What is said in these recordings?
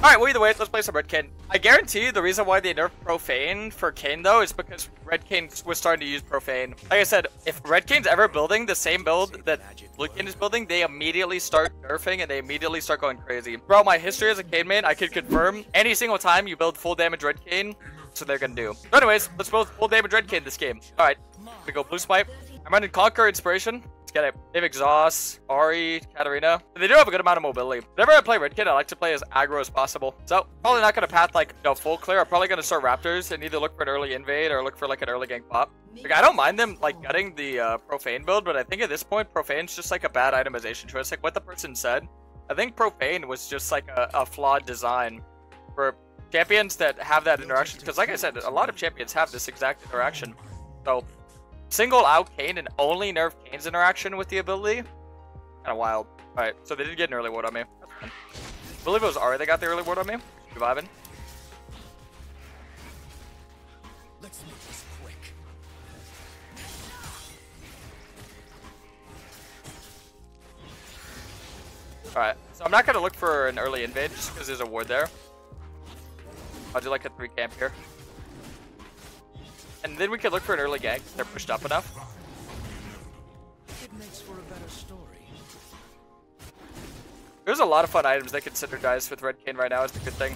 Alright, well either way, let's play some Red Kayn. I guarantee the reason why they nerfed Profane for Kayn though is because Red Kayn was starting to use Profane. Like I said, if Red Kayn's ever building the same build that Blue Kayn is building, they immediately start nerfing and they immediately start going crazy. Throughout my history as a Kayn main, I could confirm any single time you build full damage Red Kayn, that's what they're gonna do. So anyways, let's build full damage Red Kayn this game. Alright, we go Blue Smite. I'm running Conquer Inspiration. Get it. They have Exhaust, Ahri, Katarina. They do have a good amount of mobility. Whenever I play Red Kayn, I like to play as aggro as possible. So, probably not going to path like, full clear. I'm probably going to start Raptors and either look for an early invade or look for like an early gank pop. Like, I don't mind them like gutting the Profane build, but I think at this point, Profane's just like a bad itemization choice. Like what the person said, I think Profane was just like a flawed design for champions that have that interaction. Because like I said, a lot of champions have this exact interaction. So, single out Kayn and only nerf Kayn's interaction with the ability? Kind of wild. Alright, so they did get an early ward on me. That's fine. I believe it was Ahri that got the early ward on me. Reviving. Let's make this quick. Alright, so I'm not going to look for an early invade just because there's a ward there. I'll do like a 3 camp here. And then we could look for an early gank if they're pushed up enough. It makes for a better story. There's a lot of fun items they can synergize with Red Kayn right now. It's a good thing.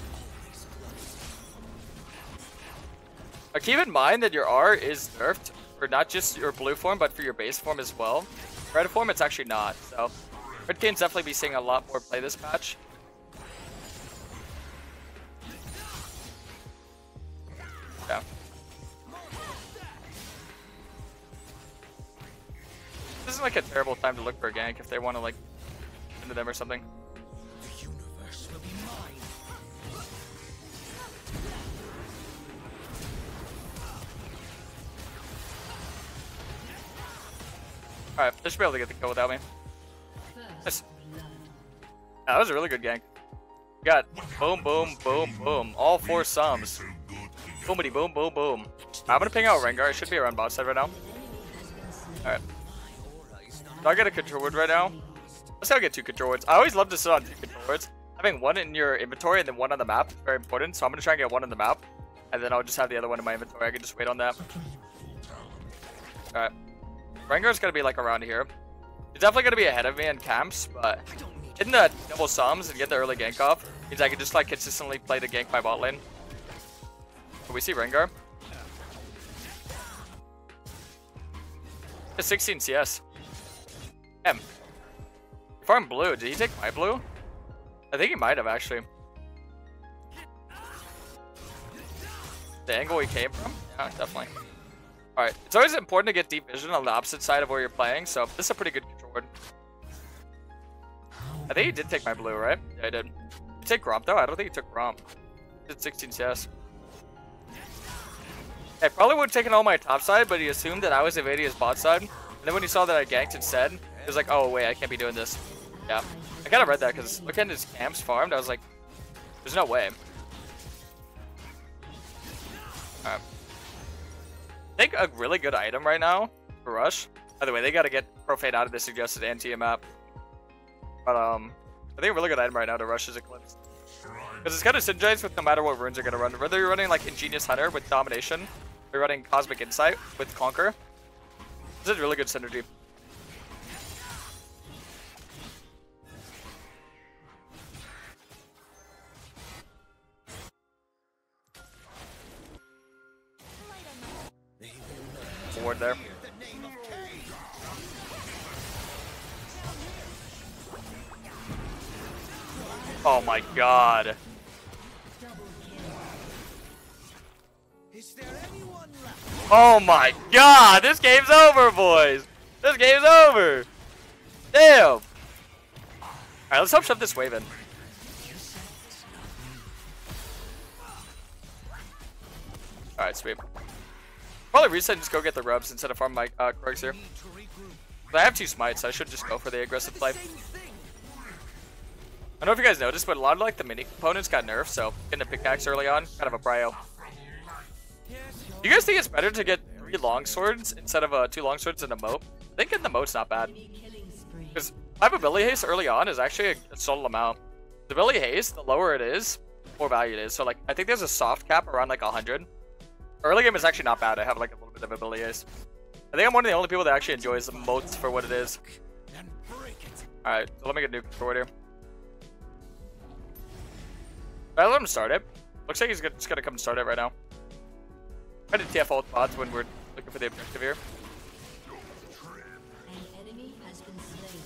Now keep in mind that your R is nerfed for not just your blue form, but for your base form as well. Red form, it's actually not. So Red Kayn's definitely be seeing a lot more play this patch. Yeah. This isn't like a terrible time to look for a gank if they want to like into them or something. The universe will be mine. Alright, they should be able to get the kill without me. Nice. That was a really good gank. We got boom, boom, boom, boom. All 4 sums. Boomity boom, boom, boom. I'm gonna ping out Rengar. It should be around bot side right now. Alright. Do I get a control ward right now? Let's say I get 2 control wards. I always love to sit on 2 control wards. Having 1 in your inventory and then 1 on the map is very important. So I'm going to try and get 1 on the map. And then I'll just have the other one in my inventory. I can just wait on that. Alright. Rengar's going to be like around here. He's definitely going to be ahead of me in camps. But hitting the double sums and get the early gank off means I can just like consistently play the gank by bot lane. So we see Rengar. It's 16 CS. M. Farm blue. Did he take my blue? I think he might have actually. The angle he came from? Yeah, definitely. Alright. It's always important to get deep vision on the opposite side of where you're playing, so this is a pretty good control ward. I think he did take my blue, right? Yeah, he did. Did he take Gromp though? I don't think he took Gromp. He did 16 CS. I probably would have taken all my top side, but he assumed that I was evading his bot side. And then when he saw that I ganked instead, he was like, oh wait, I can't be doing this. Yeah. I kind of read that because looking at his camps farmed, I was like, there's no way. Alright. I think a really good item right now for Rush. By the way, they got to get Profane out of the suggested anti map. But I think a really good item right now to Rush is Eclipse. Because it's kind of synergized with no matter what runes you're going to run. Whether you're running like Ingenious Hunter with Domination, or you're running Cosmic Insight with Conquer. This is really good synergy. Ward there. Oh my god. Oh my god, this game's over, boys. This game's over. Damn. Alright, let's help shove this wave in. Alright, sweet. Probably reset and just go get the rubs instead of farm my Krogs here. But I have 2 smites, so I should just go for the aggressive play. I don't know if you guys noticed, but a lot of like the mini components got nerfed, so getting a pickaxe early on, kind of a prio. You guys think it's better to get 3 long swords instead of 2 long swords and a moat? I think getting the moat's not bad. Because 5 ability haste early on is actually a solid amount. The ability haste, the lower it is, more value it is. So like I think there's a soft cap around like 100. Early game is actually not bad. I have like a little bit of ability ace. I think I'm one of the only people that actually enjoys the moats for what it is. Alright, so let me get nuke forward here. I let him start it. Looks like he's just gonna come and start it right now. I did TF ult bots when we're looking for the objective here. An enemy has been slain.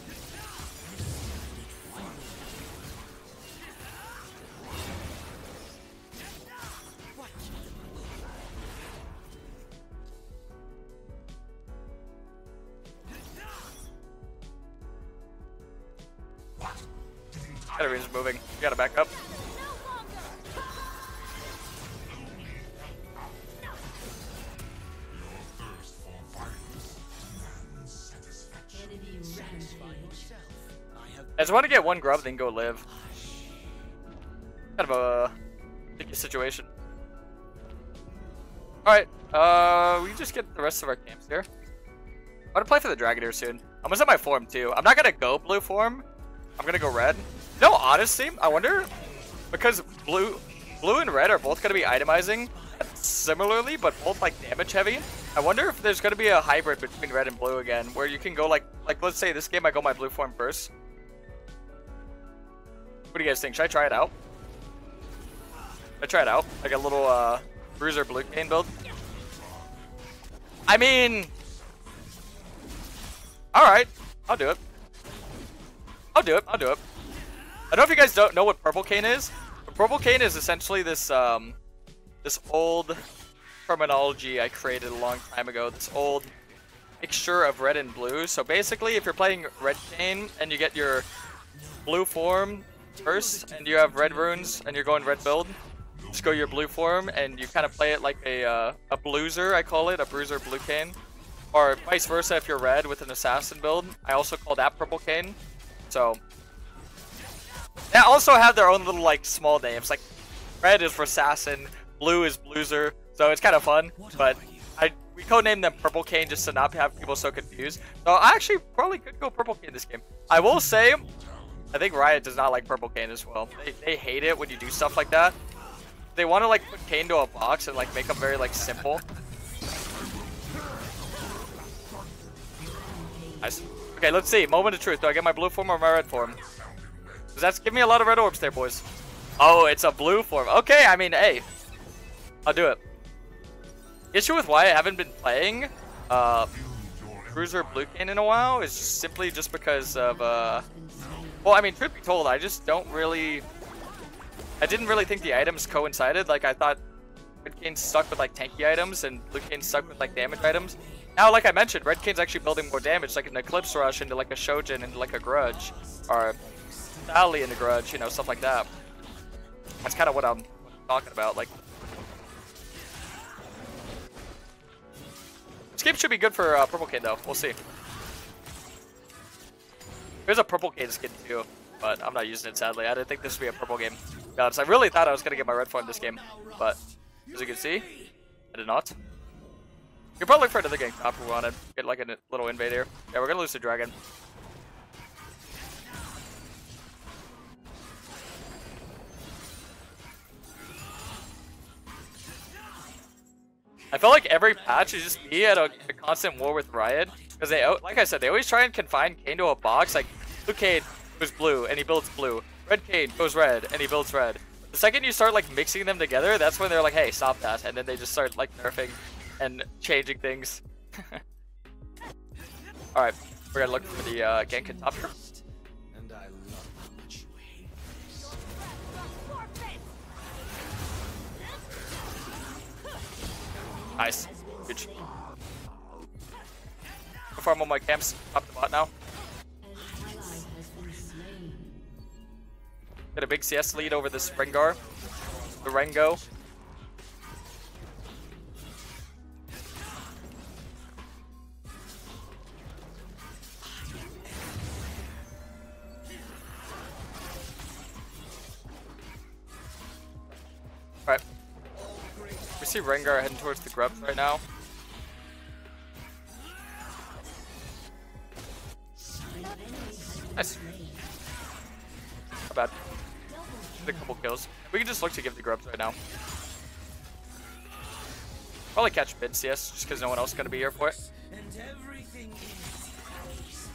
Katarin's moving. You gotta back up. Enemy rampage. I just want to get one grub, then go live. Kind of a sticky situation. Alright, we just get the rest of our camps here. I'm gonna play for the dragon here soon. I'm gonna set my form too. I'm not gonna go blue form. I'm gonna go red. No, honestly, I wonder, because blue and red are both gonna be itemizing similarly, but both like damage heavy. I wonder if there's gonna be a hybrid between red and blue again, where you can go like let's say this game I go my blue form first. What do you guys think? Should I try it out? I try it out, like a little bruiser blue cane build. I mean, all right, I'll do it. I'll do it. I don't know if you guys don't know what purple cane is, but purple cane is essentially this this old terminology I created a long time ago. This old mixture of red and blue. So basically, if you're playing red cane and you get your blue form first, and you have red runes, and you're going red build, just go your blue form, and you kind of play it like a blueser. I call it a bruiser blue cane, or vice versa if you're red with an assassin build. I also call that purple cane. So they also have their own little like small names. Like red is for assassin, blue is blueser. So it's kind of fun. But we codename them purple cane just to not have people so confused. So I actually probably could go purple cane this game. I will say, I think Riot does not like purple cane as well. They hate it when you do stuff like that. They want to like put cane to a box and like make them very like simple. Nice. Okay, let's see. Moment of truth. Do I get my blue form or my red form? Because that's giving me a lot of red orbs there, boys. Oh, it's a blue form. Okay, I mean, hey. I'll do it. The issue with why I haven't been playing Bruiser Blue Cane in a while is just simply just because of, well, I mean, truth be told, I just don't really... I didn't really think the items coincided. Like, I thought Red Cane stuck with, like, tanky items and Blue Cane stuck with, like, damage items. Now, like I mentioned, Red Cane's actually building more damage, like an Eclipse Rush into like a Shojin into like a Grudge, or Sally into Grudge, you know, stuff like that. That's kind of what I'm talking about. Like, this game should be good for Purple Cane though. We'll see. There's a Purple Cane skin too, but I'm not using it sadly. I didn't think this would be a purple game. To be honest, I really thought I was gonna get my red form this game, but as you can see, I did not. You can probably look for another game top if we wanted. Get like a little invade here. Yeah, we're gonna lose to dragon. I felt like every patch is just me at a constant war with Riot. Because they, like I said, they always try and confine Cane to a box. Like, Blue Cane goes blue and he builds blue. Red Cane goes red and he builds red. The second you start like mixing them together, that's when they're like, hey, stop that. And then they just start like nerfing and changing things. Alright, we're gonna look for the gank at top here. And I love how much you hate Nice. Huge. Farm on my camps. Top to bot now. Get a big CS lead over this Rengar. The Rengo. Alright. We see Rengar heading towards the grubs right now. Nice. Not bad. get a couple kills. We can just look to give the grubs right now. Probably catch mid CS just because no one else is gonna be here for it. And everything is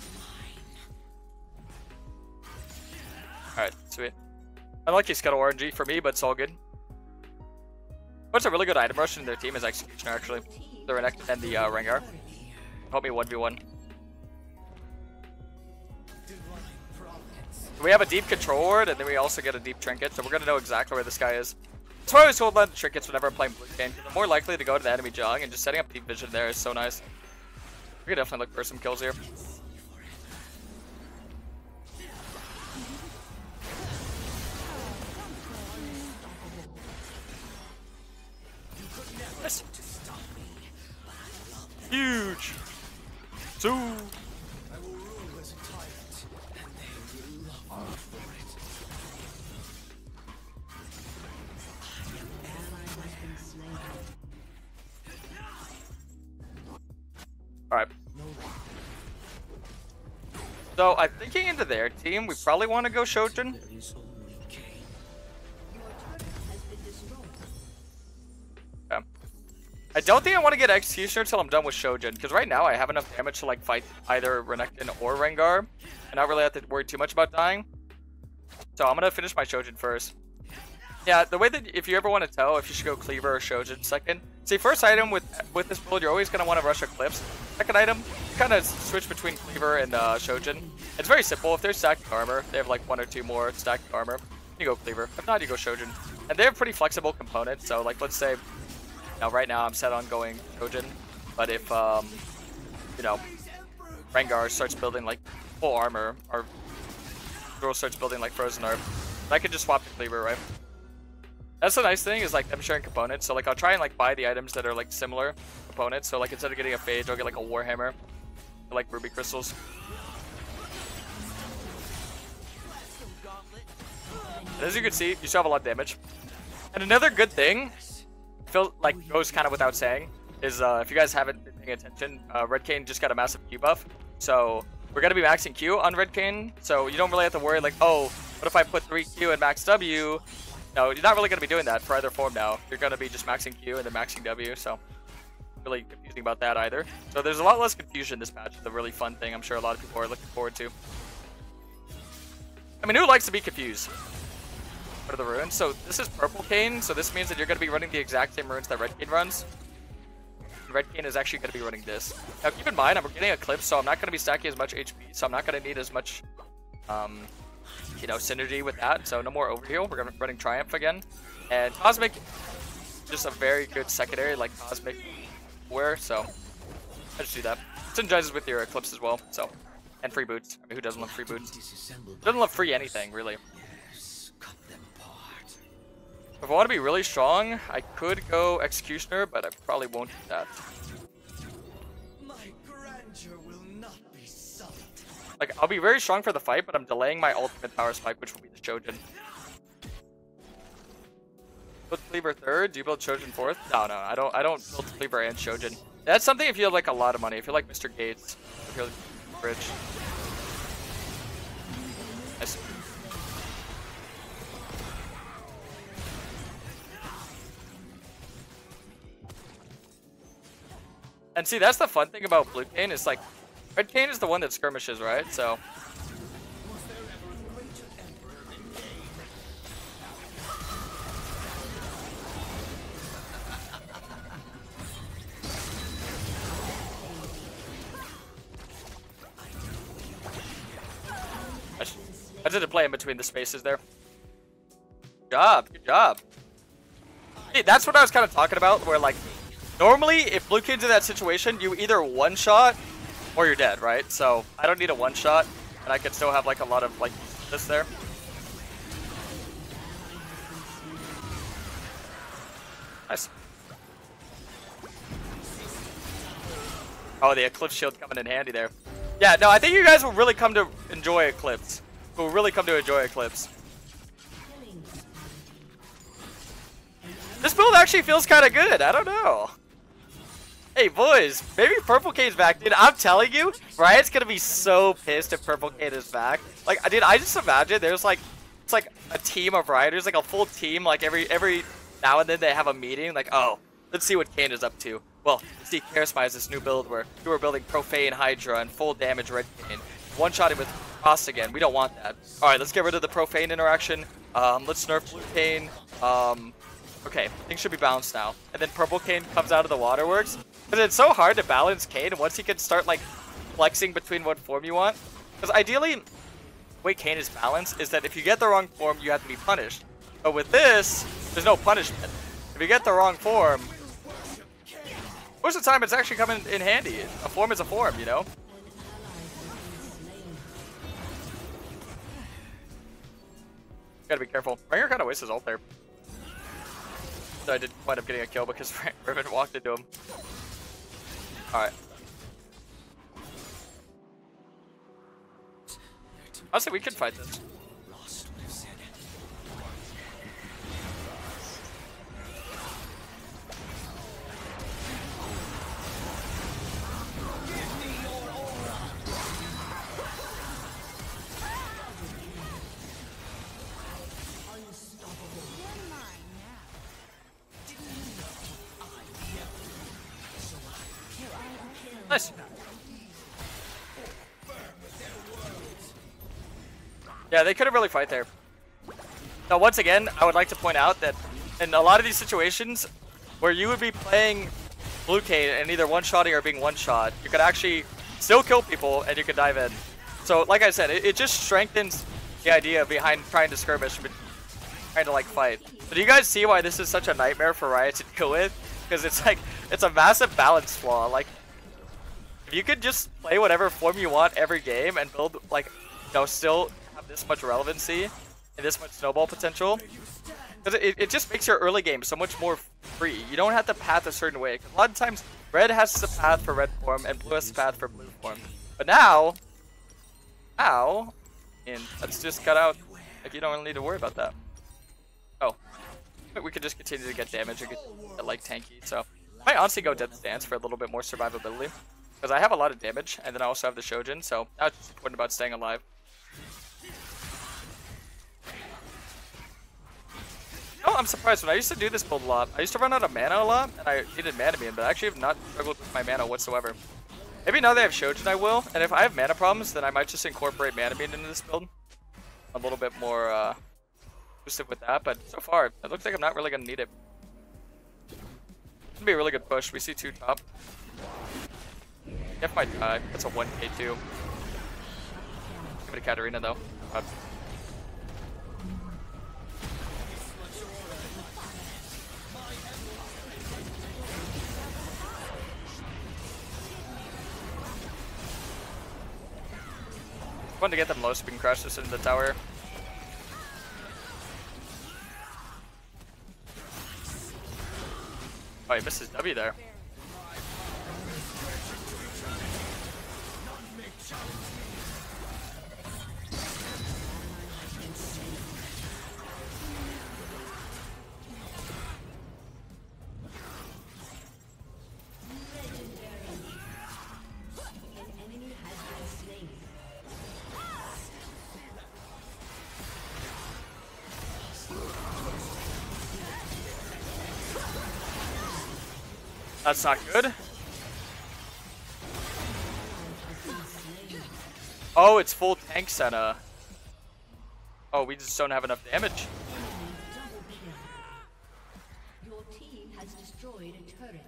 Alright, sweet. Unlucky Scuttle RNG for me, but it's all good. What's a really good item rush in their team is Executioner, actually. The Renekton and the Rengar. Help me 1v1. We have a deep control ward, and then we also get a deep trinket, so we're gonna know exactly where this guy is. That's why I always hold on to trinkets whenever I'm playing blue game, because I'm more likely to go to the enemy jung, and just setting up deep vision there is so nice. We can definitely look for some kills here. Nice. Huge. Two. Alright. So I'm thinking into their team, we probably want to go Shojin. Yeah. I don't think I want to get Executioner until I'm done with Shojin, because right now I have enough damage to like fight either Renekton or Rengar, and not really have to worry too much about dying. So I'm gonna finish my Shojin first. Yeah, the way that if you ever want to tell if you should go Cleaver or Shojin second. See, first item with this build, you're always gonna want to rush Eclipse. Second item, you kind of switch between Cleaver and Shojin. It's very simple. If they're stacking armor, they have like 1 or 2 more stacking armor, you go Cleaver. If not, you go Shojin. And they have pretty flexible components. So like, let's say, now right now I'm set on going Shojin, but if you know, Rengar starts building like full armor, or Girl starts building like Frozen Herb, I could just swap to Cleaver, right? That's the nice thing is like I'm sharing components, so like I'll try and like buy the items that are like similar components. So like instead of getting a Phage, I'll get like a Warhammer, or, like Ruby Crystals. And as you can see, you still have a lot of damage. And another good thing, feel like goes kind of without saying, is if you guys haven't been paying attention, Red Kayn just got a massive Q buff. So we're gonna be maxing Q on Red Kayn, so you don't really have to worry like, oh, what if I put 3 Q and max W? No, you're not really going to be doing that for either form now. You're going to be just maxing Q and then maxing W, so really confusing about that either. So there's a lot less confusion this patch. It's a really fun thing I'm sure a lot of people are looking forward to. I mean, who likes to be confused? What are the runes? So this is Purple Kayn, so this means that you're going to be running the exact same runes that Red Kayn runs. Red Kayn is actually going to be running this. Now keep in mind, I'm getting Eclipse, so I'm not going to be stacking as much HP, so I'm not going to need as much you know, synergy with that, so no more overheal. We're running Triumph again. And Cosmic, just a very good secondary, like Cosmic wear, so I just do that. Synergizes with your Eclipse as well, so. And free boots. I mean, who doesn't love free boots? Doesn't love free anything, really. If I want to be really strong, I could go Executioner, but I probably won't do that. Like, I'll be very strong for the fight, but I'm delaying my ultimate power spike, which will be the Shojin. Build Cleaver third? Do you build Shojin fourth? No, I don't build Cleaver and Shojin. That's something if you have like a lot of money. If you're like Mr. Gates, if you're like rich. Nice. And see, that's the fun thing about Blue Kayn is like, Red Kayn is the one that skirmishes, right? So. I didn't play in between the spaces there. Good job, good job. Hey, that's what I was kind of talking about, where like, normally if Blue Kayn's in that situation, you either one-shot or you're dead, right? So I don't need a one-shot, and I can still have like a lot of like this there. Nice. Oh, the Eclipse shield coming in handy there. Yeah, no, I think you guys will really come to enjoy Eclipse. Will really come to enjoy Eclipse. This build actually feels kind of good. I don't know. Hey boys, maybe Purple Kayn's back, dude. I'm telling you, Riot's gonna be so pissed if Purple Kayn is back. Like, dude, I just imagine there's like it's like a team of riders, like a full team. Like every now and then they have a meeting. Like, oh, let's see what Kayn is up to. Well, let's see Karasmai has this new build where we were building Profane Hydra and full damage Red Kayn. One-shotting with Frost again. We don't want that. All right, let's get rid of the Profane interaction. Let's nerf Blue Kayn. Okay, things should be balanced now. And then Purple Kayn comes out of the waterworks. Because it's so hard to balance Kayn once he can start like flexing between what form you want. Because ideally, the way Kayn is balanced is that if you get the wrong form, you have to be punished. But with this, there's no punishment. If you get the wrong form, most of the time it's actually coming in handy. A form is a form, you know? Gotta be careful. Ringer kind of wastes his ult there. So I did wind up getting a kill because Riven walked into him. Alright. Honestly, we could fight this. Nice. Yeah, they couldn't really fight there. Now, once again, I would like to point out that in a lot of these situations where you would be playing Blue Kayn and either one-shotting or being one-shot, you could actually still kill people and you could dive in. So, like I said, it just strengthens the idea behind trying to skirmish, trying to like fight. But do you guys see why this is such a nightmare for Riot to deal with? Because it's like, it's a massive balance flaw. Like, if you could just play whatever form you want every game and build, like, you know, still have this much relevancy and this much snowball potential, because it just makes your early game so much more free. You don't have to path a certain way. Because a lot of times, red has the path for red form and blue has the path for blue form. But now, and let's just cut out, like, you don't really need to worry about that. Oh, we could just continue to get damage and get like tanky. So I might honestly go Death's Dance for a little bit more survivability. Because I have a lot of damage, and then I also have the Shojin, so now it's just important about staying alive. Oh, I'm surprised. When I used to do this build a lot, I used to run out of mana a lot, and I needed mana beam, but I actually have not struggled with my mana whatsoever. Maybe now they have Shojin I will, and if I have mana problems, then I might just incorporate mana beam into this build. A little bit more boosted with that, but so far, it looks like I'm not really going to need it. It's going to be a really good push. We see 2 top. If might die. That's a 1k too. Give it to Katarina though. Fun to get them low so we can crush this into the tower. Oh, he missed his W there. That's not good. Oh, it's full tank Senna. Oh, we just don't have enough damage. Your team has destroyed a turret.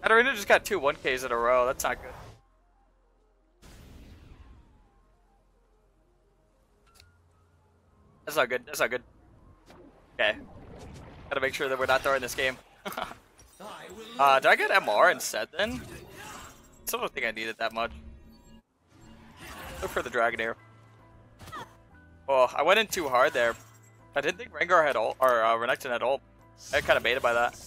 Katarina just got 2 1Ks in a row. That's not good. That's not good. That's not good. Okay. Gotta make sure that we're not throwing this game. Did I get MR instead then? I still don't think I need it that much. Look for the Dragonair. Oh, I went in too hard there. I didn't think Rengar had ult, or Renekton had ult. I got kind of baited by that.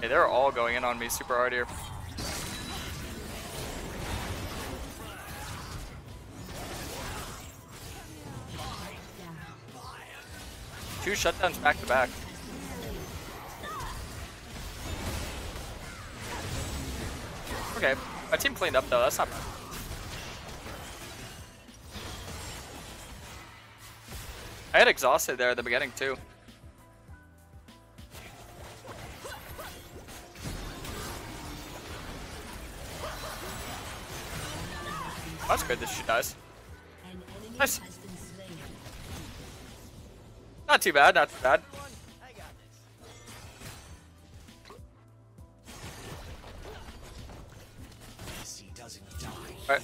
Hey, they're all going in on me super hard here. 2 shutdowns back to back. Okay, my team cleaned up though, that's not bad. I had exhausted there at the beginning too. That's good, this shit dies. Nice. Not too bad, not too bad. Alright.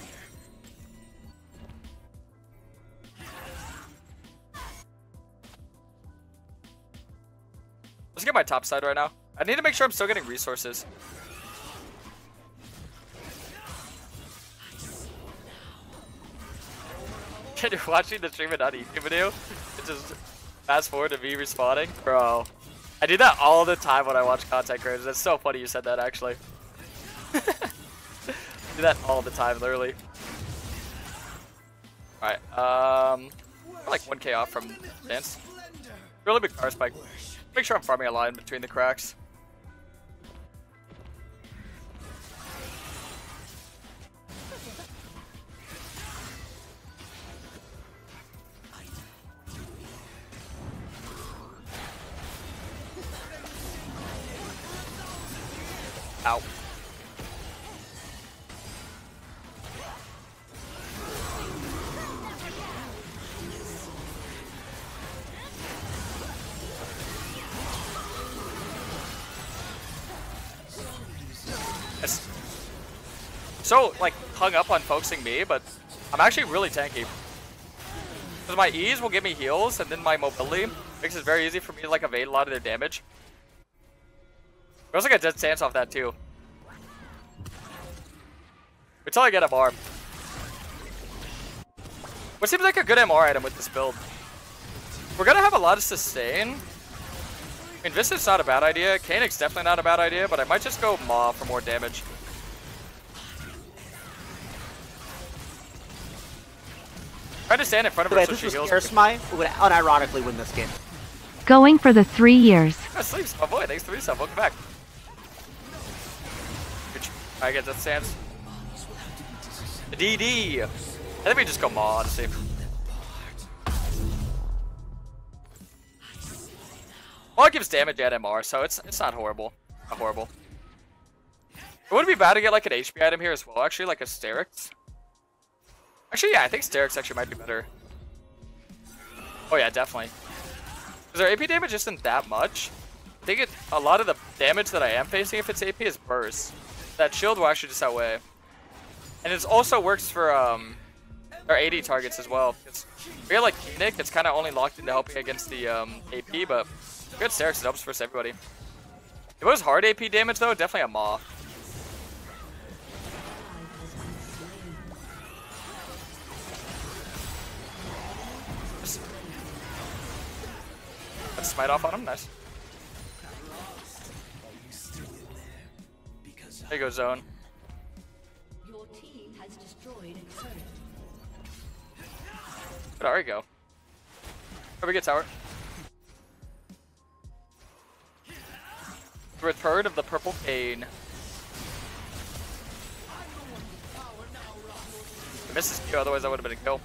Let's get my top side right now. I need to make sure I'm still getting resources. Can you watching the stream and not YouTube video? Just fast forward to me respawning? Bro. I do that all the time when I watch content creators. That's so funny you said that actually. Do that all the time, literally. Alright, we're like 1k off from dance. Really big car spike. Make sure I'm farming a line between the cracks. Ow. So, like, hung up on focusing me, but I'm actually really tanky. Because my E's will give me heals, and then my mobility makes it very easy for me to, like, evade a lot of their damage. We also get dead stance off that, too. Until I get MR. What seems like a good MR item with this build. We're gonna have a lot of sustain. I mean, Viscid's not a bad idea. Koenig's definitely not a bad idea, but I might just go Maw for more damage. Trying to stand in front of her so she heals. Smite would unironically win this game. Going for the 3 years. Oh, Sleeps, my boy. Thanks for the resub. Welcome back. I get that stance. DD. I think we just go Maw, honestly. Maw gives damage at MR, so it's not horrible. Not horrible. It wouldn't be bad to get like an HP item here as well, actually, like a Sterix. Actually, yeah, I think Sterix actually might be better. Oh yeah, definitely. Because our AP damage isn't that much. I think a lot of the damage that I am facing if it's AP is burst. That shield will actually just outweigh. And it also works for our AD targets as well. Because we got like Koenig, it's kind of only locked into helping against the AP, but we got Sterix, it helps for everybody. If it was hard AP damage though, definitely a Maw. Let's smite off on him, nice. There you go, Zone. Your team has destroyed a turret. Where'd Ari go? Where we get tower? The return of the purple Kayn. I missed his Q, otherwise that would have been a kill.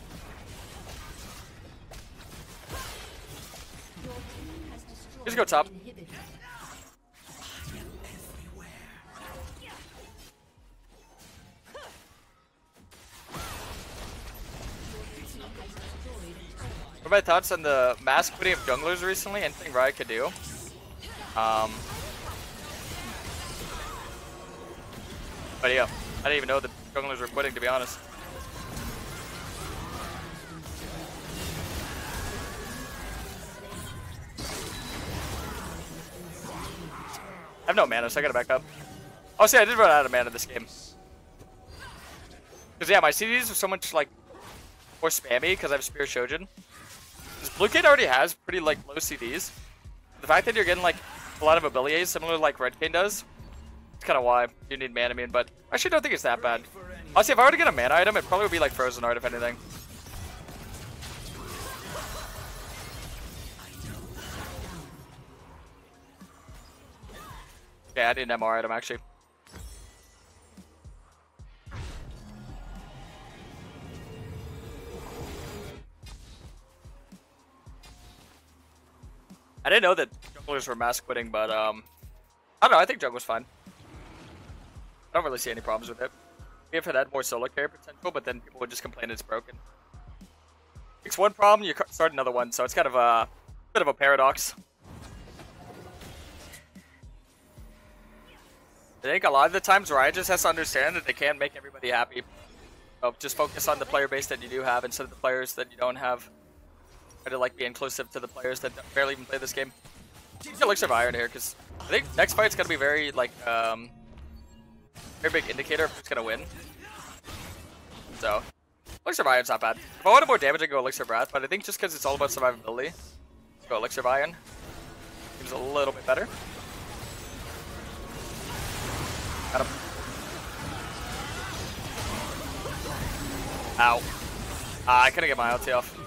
Just go top. What are my thoughts on the mass quitting of junglers recently? Anything Riot could do? But yeah, I didn't even know the junglers were quitting, to be honest. I have no mana, so I gotta back up. Oh, see, I did run out of mana this game. Because, yeah, my CDs are so much, like, more spammy because I have Spear Shojin. Because Blue Kayn already has pretty, like, low CDs. The fact that you're getting, like, a lot of abilities, similar to, like, Red Kayn does, it's kind of why you need Mana Beam, but I actually don't think it's that bad. Honestly, if I were to get a mana item, it probably would be, like, Frozen Heart, if anything. Yeah, I need an MR item actually. I didn't know that junglers were mass quitting, but I don't know. I think jungle's fine. I don't really see any problems with it. If it had more solo carry potential, but then people would just complain it's broken. Fix one problem, you start another one, so it's kind of a bit of a paradox. I think a lot of the times Riot just has to understand that they can't make everybody happy. So just focus on the player base that you do have instead of the players that you don't have. Try to like be inclusive to the players that barely even play this game. Get Elixir of Iron here because I think next fight's gonna be very like very big indicator of who's gonna win. So Elixir of Iron's not bad. If I wanted more damage, I'd go Elixir of Wrath, but I think just because it's all about survivability, let's go Elixir of Iron. Seems a little bit better. Got him. Ow. I couldn't get my ulti off.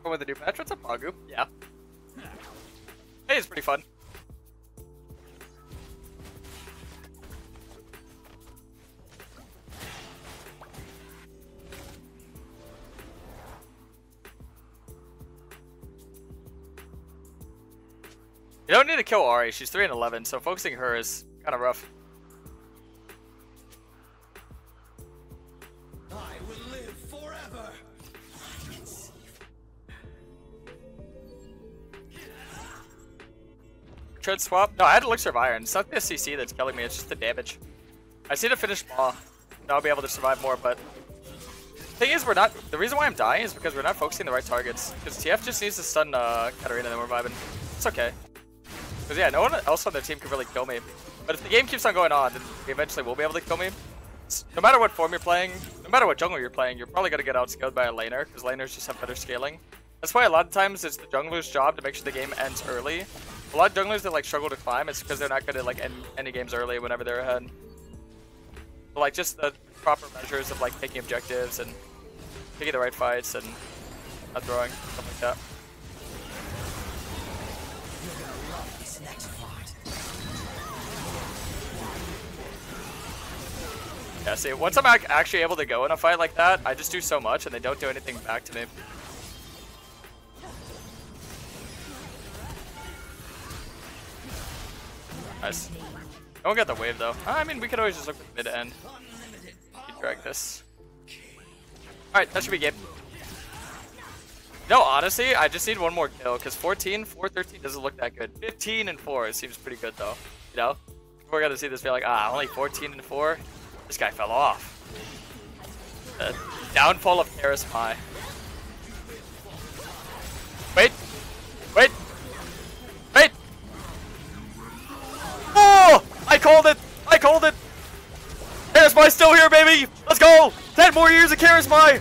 With the new patch, what's up, Magu? Yeah. Hey, it's pretty fun. You don't need to kill Ahri, she's 3 and 11, so focusing her is kind of rough. I will live forever. Tread swap? No, I had Elixir of Iron. It's not the CC that's killing me, it's just the damage. I just need to finish Maw. I'll be able to survive more, but the thing is, the reason why I'm dying is because we're not focusing the right targets. Because TF just needs to stun Katarina and then we're vibing. It's okay. Because yeah, no one else on their team can really kill me. But if the game keeps on going on, then eventually will be able to kill me. No matter what form you're playing, no matter what jungle you're playing, you're probably going to get outscaled by a laner, because laners just have better scaling. That's why a lot of times it's the jungler's job to make sure the game ends early. A lot of junglers that like struggle to climb, it's because they're not good at like end any games early whenever they're ahead. But, like just the proper measures of like taking objectives and taking the right fights and not throwing, stuff like that. You're gonna love this next part. Yeah, see, once I'm actually able to go in a fight like that, I just do so much and they don't do anything back to me. Nice. No one got the wave though. I mean, we could always just look for the mid end. Drag this. Alright, that should be game. No, honestly, I just need one more kill because 14, 4-13 doesn't look that good. 15 and 4, it seems pretty good though. You know? We're gonna see this be like, only 14 and 4? This guy fell off. The downfall of Karis Mai. Wait! Wait! Wait! Oh! I called it! I called it! Karis Mai's still here, baby! Let's go! 10 more years of Karis Mai!